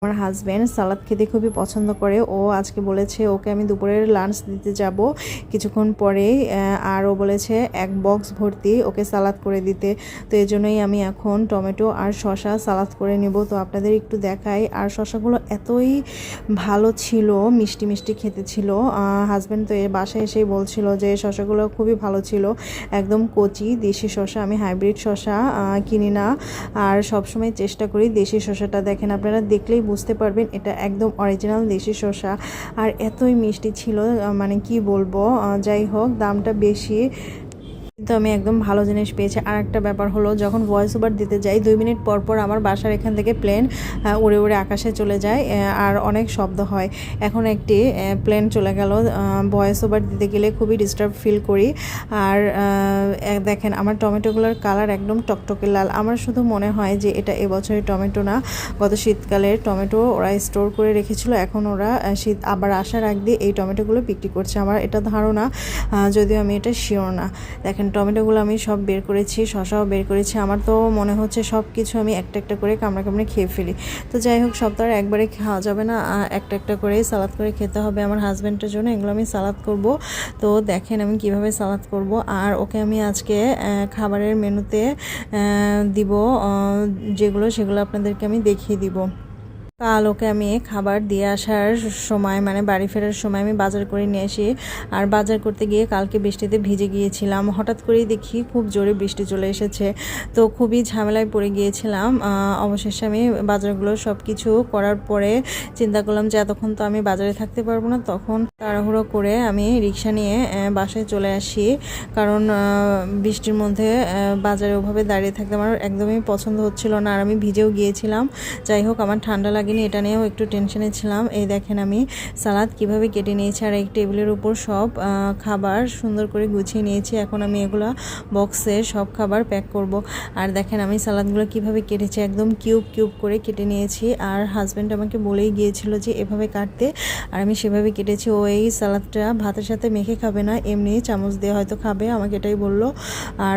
আমার হাজব্যান্ড সালাদ খেতে খুবই পছন্দ করে। ও আজকে বলেছে ওকে আমি দুপুরের লাঞ্চ দিতে যাব কিছুক্ষণ পরেই, আর ও বলেছে এক বক্স ভর্তি ওকে সালাদ করে দিতে। তো এই জন্যই আমি এখন টমেটো আর শসা সালাদ করে নেব। তো আপনাদের একটু দেখাই। আর শসাগুলো এতই ভালো ছিল, মিষ্টি মিষ্টি খেতে ছিল। হাজব্যান্ড তো এর বাসায় এসেই বলছিল যে শসাগুলো খুবই ভালো ছিল, একদম কচি দেশি শসা। আমি হাইব্রিড শসা কিনি না, আর সবসময় চেষ্টা করি দেশি শসাটা। দেখেন, আপনারা দেখলেই বুঝতে পারবেন এটা একদম অরিজিনাল দেশি শসা। আর এতই মিষ্টি ছিল, মানে কি বলবো। যাই হোক, দামটা বেশি, কিন্তু আমি একদম ভালো জিনিস পেয়েছি। আর একটা ব্যাপার হলো, যখন ভয়েস ওভার দিতে যাই 2 মিনিট পর পর আমার বাসার এখান থেকে প্লেন উড়ে উড়ে আকাশে চলে যায়, আর অনেক শব্দ হয়। এখন একটি প্লেন চলে গেল। ভয়েস ওভার দিতে গেলে খুবই ডিস্টার্ব ফিল করি। আর দেখেন আমার টমেটোগুলোর কালার একদম টকটকে লাল। আমার শুধু মনে হয় যে এটা এবছরের টমেটো না, গত শীতকালের টমেটো ওরা স্টোর করে রেখেছিল। এখন ওরা শীত আবার আসার আগ দিয়ে এই টমেটোগুলো বিক্রি করছে, আমার এটা ধারণা, যদিও আমি এটা শিওর না। দেখেন টমেটোগুলো আমি সব বের করেছি, শসাও বের করেছি। আমার তো মনে হচ্ছে সব কিছু আমি একটা একটা করে কামড়ে কামড়ে খেয়ে ফেলি। তো যাই হোক, সব তো আর একবারে খাওয়া যাবে না, একটা একটা করে সালাদ করে খেতে হবে আমার হাজব্যান্ডের জন্য। এগুলো আমি সালাদ করব। তো দেখেন আমি কিভাবে সালাদ করব। আর ওকে আমি আজকে খাবারের মেনুতে দিব যেগুলো, সেগুলো আপনাদেরকে আমি দেখিয়ে দিব। কাল ওকে আমি খাবার দিয়ে আসার সময়, মানে বাড়ি ফেরার সময় আমি বাজার করে নিয়ে আসি। আর বাজার করতে গিয়ে কালকে বৃষ্টিতে ভিজে গিয়েছিলাম। হঠাৎ করেই দেখি খুব জোরে বৃষ্টি চলে এসেছে, তো খুবই ঝামেলায় পড়ে গিয়েছিলাম। অবশেষে আমি বাজারগুলো সব কিছু করার পরে চিন্তা করলাম যে এতক্ষণ তো আমি বাজারে থাকতে পারবো না। তখন তাড়াহুড়ো করে আমি রিক্সা নিয়ে বাসায় চলে আসি, কারণ বৃষ্টির মধ্যে বাজারে ওভাবে দাঁড়িয়ে থাকতে আমার একদমই পছন্দ হচ্ছিল না। আর আমি ভিজেও গিয়েছিলাম। যাই হোক, আমার ঠান্ডা লাগেনি, এটা নিয়েও একটু টেনশনে ছিলাম। এই দেখেন আমি সালাদ কিভাবে কেটে নিয়েছি, আর এই টেবিলের উপর সব খাবার সুন্দর করে গুছিয়ে নিয়েছি। এখন আমি এগুলো বক্সে সব খাবার প্যাক করব। আর দেখেন আমি সালাদগুলো কিভাবে কেটেছি, একদম কিউব কিউব করে কেটে নিয়েছি। আর হাজব্যান্ড আমাকে বলেই গিয়েছিল যে এভাবে কাটতে, আর আমি সেভাবে কেটেছি। ও এই সালাদটা ভাতের সাথে মেখে খাবে না, এমনি চামচ দিয়ে হয়তো খাবে, আমাকে এটাই বললো। আর